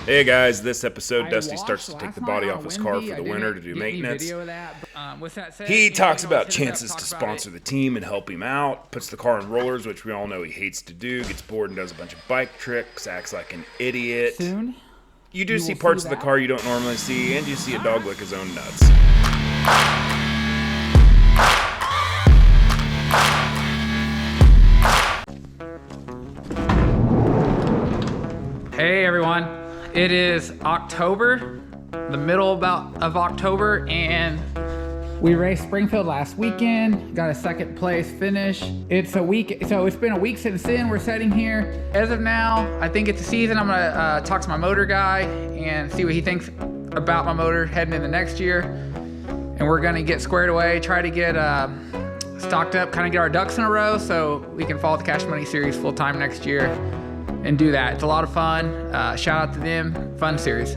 Hey guys, this episode Dusty starts to take the body off his car for the winter to do maintenance. He talks about chances to sponsor the team and help him out, puts the car on rollers, which we all know he hates to do, gets bored and does a bunch of bike tricks, acts like an idiot. Soon, you do see parts of the car you don't normally see, and you see a dog lick his own nuts. Hey everyone, it is October, the middle of October, and we raced Springfield last weekend, got a second place finish. It's a week, so it's been a week since then. We're sitting here. As of now, I think it's the season. I'm gonna talk to my motor guy and see what he thinks about my motor heading into next year. And we're gonna get squared away, try to get stocked up, kind of get our ducks in a row so we can follow the Cash Money Series full time next year and do that. It's a lot of fun. Shout out to them, fun series.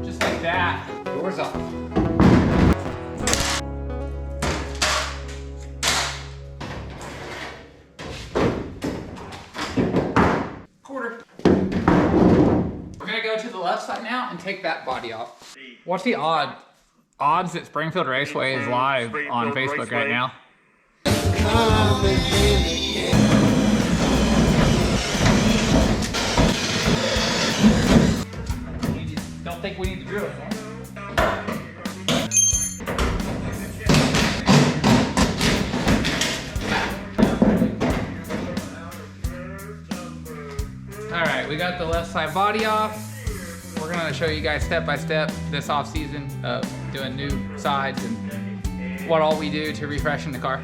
Just like that, doors off. Quarter. We're gonna go to the left side now and take that body off. What's the odds that Springfield Raceway is live on Facebook right now? Don't think we need to drill it, man. All right, we got the left side body off. We're gonna show you guys step by step this off season of doing new sides and what all we do to refreshen the car.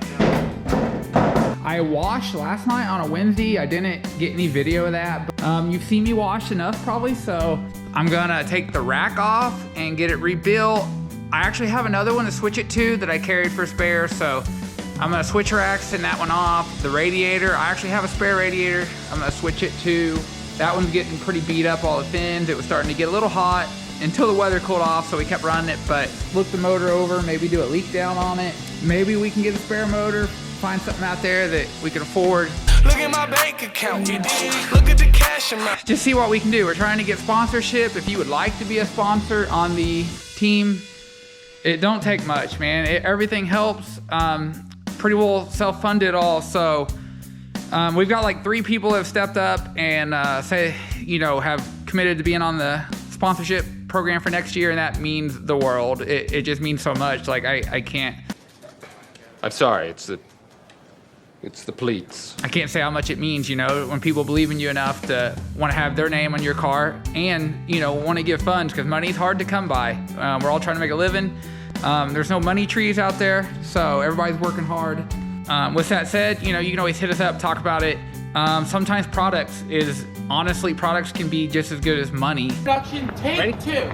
I washed last night on a Wednesday. I didn't get any video of that. But, you've seen me wash enough probably, so I'm gonna take the rack off and get it rebuilt. I actually have another one to switch it to that I carried for spare, so I'm gonna switch racks, send that one off. The radiator, I actually have a spare radiator. I'm gonna switch it to. That one's getting pretty beat up, all the fins. It was starting to get a little hot until the weather cooled off, so we kept running it, but look the motor over, maybe do a leak down on it. Maybe we can get a spare motor, find something out there that we can afford. Look at my bank account, look at the cash amount. Just see what we can do. We're trying to get sponsorship. If you would like to be a sponsor on the team, it don't take much, man. Everything helps. Pretty well self-funded all, so we've got like 3 people that have stepped up and have committed to being on the sponsorship program for next year, and that means the world. It just means so much. Like I can't. I'm sorry, it's the pleats. I can't say how much it means, when people believe in you enough to want to have their name on your car and, want to give funds, because money's hard to come by. We're all trying to make a living. There's no money trees out there, so everybody's working hard. With that said, you can always hit us up, talk about it. Sometimes products can be just as good as money. Production take 2.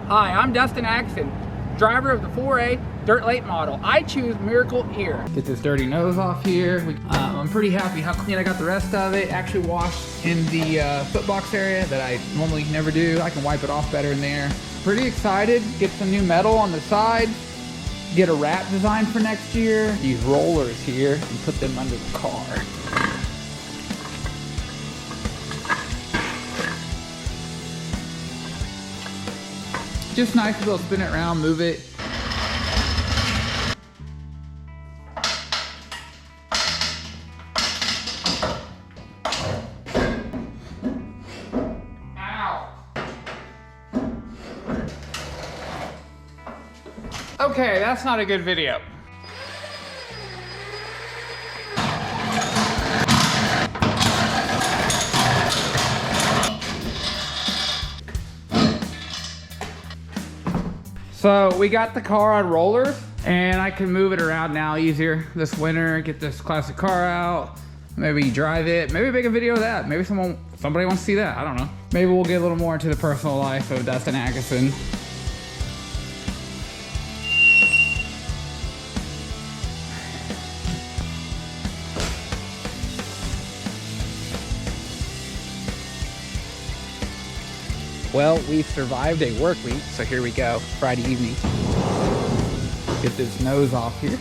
Hi, I'm Dustin Axon, driver of the 4A Dirt Late model. I choose Miracle Ear. Get this dirty nose off here. I'm pretty happy how clean I got the rest of it. Actually washed in the footbox area that I normally never do. I can wipe it off better in there. Pretty excited. Get some new metal on the side. Get a wrap design for next year. These rollers here and put them under the car. Just nice to be able to spin it around, move it. Okay, that's not a good video. So we got the car on rollers and I can move it around now easier this winter, get this classic car out, maybe drive it, maybe make a video of that. Maybe somebody wants to see that, I don't know. Maybe we'll get a little more into the personal life of Dustin Atkinson. Well, we survived a work week, so here we go, Friday evening. Get this nose off here.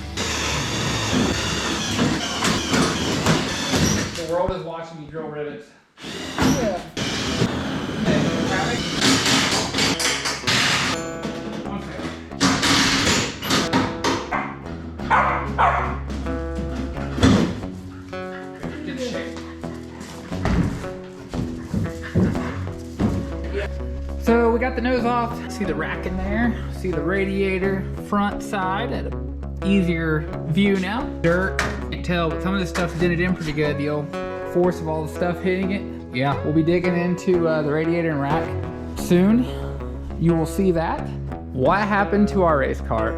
The world is watching me drill rivets. Yeah. One second. Get the shape. So we got the nose off. See the rack in there. See the radiator front side at an easier view now. Dirt, can't tell, but some of this stuff's dented in pretty good. The old force of all the stuff hitting it. Yeah, we'll be digging into the radiator and rack soon. You will see that. What happened to our race car?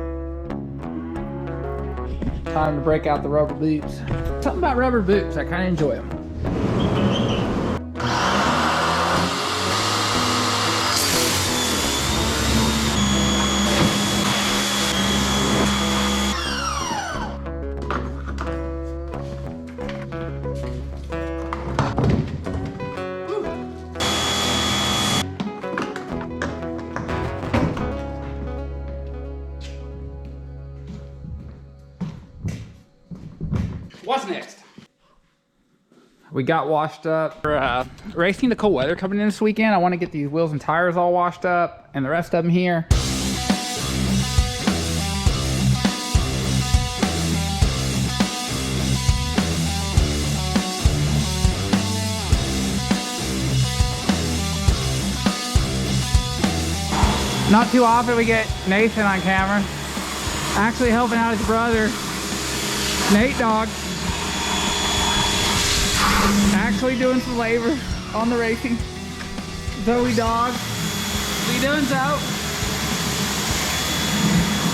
Time to break out the rubber boots. Something about rubber boots, I kind of enjoy them. What's next? We got washed up. We're racing the cold weather coming in this weekend. I want to get these wheels and tires all washed up and the rest of them here. Not too often we get Nathan on camera. Actually helping out his brother, Nate Dog. Actually doing some labor on the racing. Zoe Dog. What are you doing, Zoe?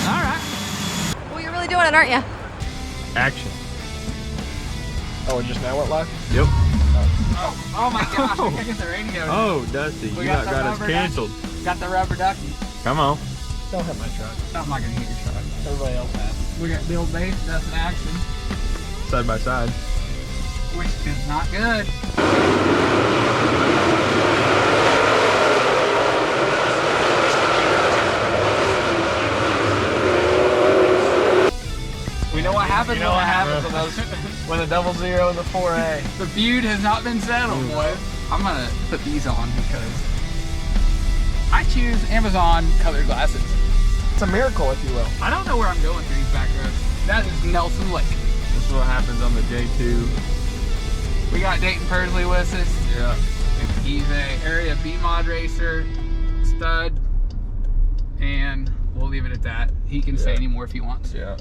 All right. Well, you're really doing it, aren't you? Action. Oh, it just now went live? Yep. Oh my gosh, I can't get the radio. Oh, Dusty, you got us canceled. Got the rubber ducky. Come on. Don't hit my truck. I'm not gonna hit your truck. Everybody else has. We got the old base, that's an action. Side by side. Which is not good. We know what happens. You know what happens with those, with a 00 and the 4A. The feud has not been settled, boys. I'm gonna put these on because I choose Amazon colored glasses. It's a miracle, if you will. I don't know where I'm going through these back roads. That is Nelson Lake. This is what happens on the J2. We got Dayton Pursley with us. Yeah. He's a area B mod racer, stud, and we'll leave it at that. He can say any more if he wants. Yeah.